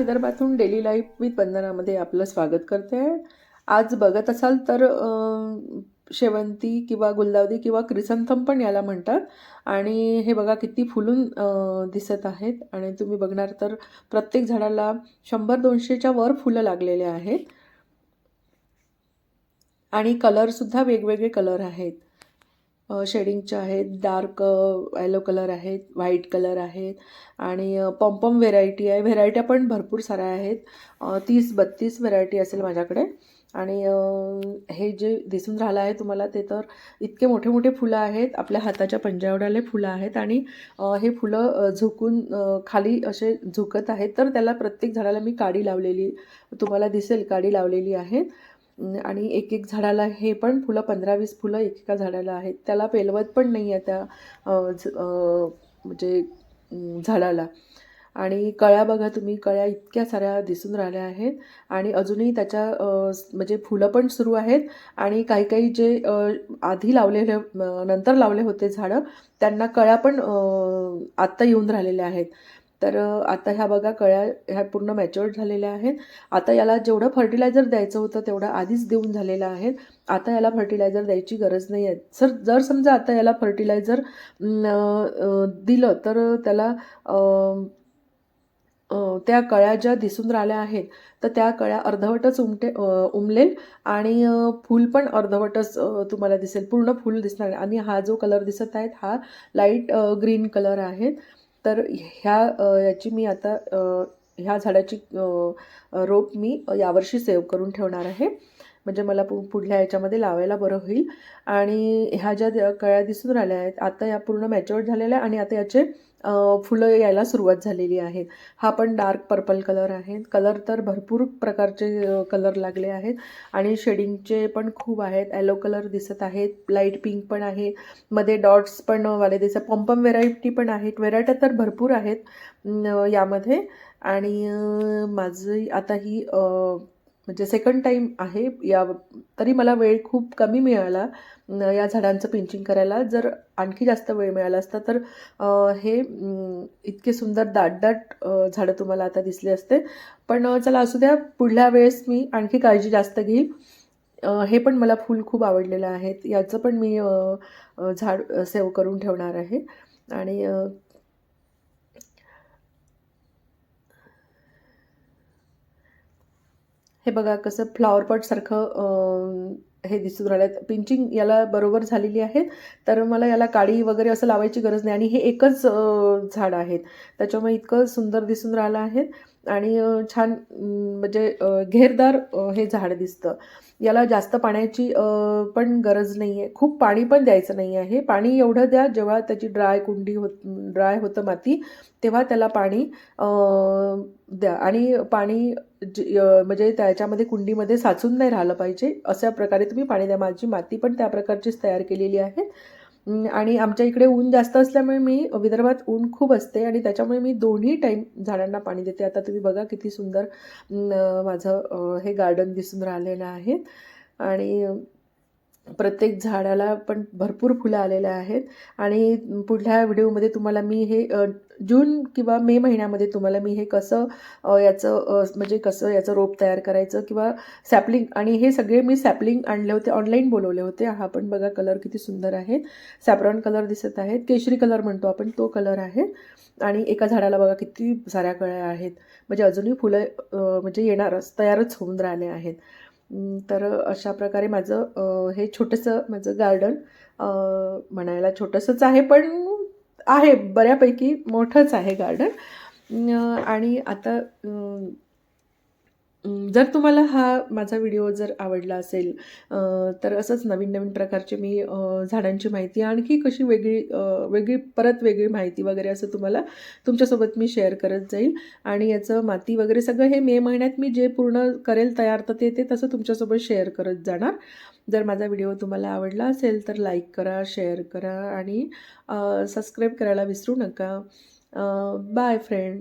विदर्भातून daily life with वंदनामध्ये आपलं स्वागत करते आहे. आज बघत असाल तर शेवंती किंवा गुलदावरी किंवा क्रिसंथम पण याला म्हणतात. आणि हे बघा किती फुलून दिसत आहेत. आणि तुम्ही बघणार तर प्रत्येक झाडाला 100-200च्या वर फुलं लागलेले आहेत. आणि कलरसुद्धा वेगवेगळे कलर आहेत. शेडिंगचे आहेत, डार्क येलो कलर आहेत, व्हाईट कलर आहेत आणि पॉम्पॉम व्हेरायटी आहे. व्हेरायट्या पण भरपूर साऱ्या आहेत. 30-32 व्हेरायटी असेल माझ्याकडे. आणि हे जे दिसून राहिलं आहे तुम्हाला ते तर इतके मोठे मोठे फुलं आहेत, आपल्या हाताच्या पंजाएवढाले फुलं आहेत. आणि हे फुलं झुकून खाली असे झुकत आहेत. तर त्याला प्रत्येक झाडाला मी काडी लावलेली तुम्हाला दिसेल, काडी लावलेली आहे. आणि एक एक झाडाला हे पण फुलं 15-20 फुलं एकेका झाडाला आहेत. त्याला पेलवत पण नाही आहे त्या म्हणजे झाडाला. आणि कळ्या बघा तुम्ही, कळ्या इतक्या साऱ्या दिसून राहिल्या आहेत. आणि अजूनही त्याच्या म्हणजे फुलं पण सुरू आहेत. आणि काही काही जे आधी लावलेले नंतर लावले होते झाडं, त्यांना कळ्या पण आत्ता येऊन राहिलेल्या आहेत. तर आता ह्या बघा कळ्या ह्या पूर्ण मॅच्युअर्ड झालेल्या आहेत. आता याला जेवढं फर्टिलायझर द्यायचं होतं तेवढं आधीच देऊन झालेलं आहे. आता याला फर्टिलायझर द्यायची गरज नाही आहे. जर समजा आता याला फर्टिलायझर दिलं तर त्याला त्या कळ्या ज्या दिसून राहिल्या आहेत तर त्या कळ्या अर्धवटच उमलेल. आणि फूल पण अर्धवटच तुम्हाला दिसेल, पूर्ण फूल दिसणार नाही. आणि हा जो कलर दिसत आहे हा लाईट ग्रीन कलर आहे. तर याची मी आता ह्या झाडाची रोप मी यावर्षी सेव्ह करून ठेवणार आहे. म्हणजे मला पुढल्या याच्यामध्ये लावायला बरं होईल. आणि ह्या ज्या कळ्या दिसून राहिल्या आहेत आता या पूर्ण मॅच्युअर्ड झालेल्या आहे. आणि आता याचे फुलं यायला सुरुवात झालेली आहे. हा पण डार्क पर्पल कलर आहे. कलर तर भरपूर प्रकारचे कलर लागले आहेत. आणि शेडिंगचे पण खूप आहेत. येलो कलर दिसत आहेत, लाईट पिंक पण आहे, मध्ये डॉट्स पण वाले दिसत, पॉम्पम व्हेरायटी पण आहेत. व्हेरायट्या तर भरपूर आहेत यामध्ये. आणि माझी आता ही म्हणजे सेकंड टाईम आहे तरी मला वेळ खूप कमी मिळाला या झाडांचं पिंचिंग करायला. जर आणखी जास्त वेळ मिळाला असता तर हे इतके सुंदर दाट दाट झाडं तुम्हाला आता दिसले असते. पण चला असू द्या, पुढल्या वेळेस मी आणखी काळजी जास्त घेईल. हे पण मला फूल खूप आवडलेलं आहे, याचं पण मी झाड सेव्ह करून ठेवणार आहे. आणि हे बघा कसं फ्लॉवर पॉटसारखं हे दिसून राहिलं. पिंचिंग याला बरोबर झालेली आहे. तर मला याला काडी वगैरे असं लावायची गरज नाही. आणि हे एकच झाड आहेत, त्याच्यामुळे इतकं सुंदर दिसून राहिलं आहे. आणि छान म्हणजे घेरदार हे झाड दिसतं. याला जास्त पाण्याची पण गरज नाही आहे, खूप पाणी पण द्यायचं नाही आहे. पाणी एवढं द्या जेव्हा त्याची ड्राय होतं माती, तेव्हा त्याला पाणी द्या. आणि पाणी म्हणजे त्याच्यामध्ये कुंडीमध्ये साचून नाही राहिलं पाहिजे, अशा प्रकारे तुम्ही पाणी द्या. माझी माती पण त्या प्रकारचीच तयार केलेली आहे. आणि आमच्या इकडे ऊन जास्त असल्यामुळे विदर्भात ऊन खूप असते आणि त्याच्यामुळे मी दोन्ही टाईम झाडांना पाणी देते. आता तुम्ही बघा किती सुंदर माझं हे गार्डन दिसून राहिलेलं आहे. आणि प्रत्येक झाडाला पण भरपूर फुलं आलेले आहेत. आणि पुढल्या व्हिडिओमध्ये तुम्हाला मी हे जून किंवा मे महिन्यामध्ये तुम्हाला मी हे कसं याचं म्हणजे कसं याचं रोप तयार करायचं किंवा सॅपलिंग, आणि हे सगळे मी सॅपलिंग आणले होते, ऑनलाईन बोलवले होते. हा पण बघा कलर किती सुंदर आहे, सॅप्रॉन कलर दिसत आहे, केशरी कलर म्हणतो आपण तो कलर आहे. आणि एका झाडाला बघा किती साऱ्या कळ्या आहेत, म्हणजे अजूनही फुलं म्हणजे तयारच होऊन राहिले आहेत. तर अशा प्रकारे माझं हे छोटंसं माझं गार्डन म्हणायला छोटंसंच आहे, पण आहे बऱ्यापैकी मोठंच आहे गार्डन. आणि आता जर तुम्हाला हा माझा व्हिडिओ जर आवडला असेल तर असंच नवीन नवीन प्रकारचे मी झाडांची माहिती आणखी कशी वेगळी माहिती वगैरे असं तुमच्यासोबत मी शेअर करत जाईल. आणि याचं माती वगैरे सगळं हे मे महिन्यात मी जे पूर्ण करेल तयार तर ते तसं तुमच्यासोबत शेअर करत जाणार. जर माझा व्हिडिओ तुम्हाला आवडला असेल तर लाईक करा, शेअर करा आणि सबस्क्राईब करायला विसरू नका. Bye friend.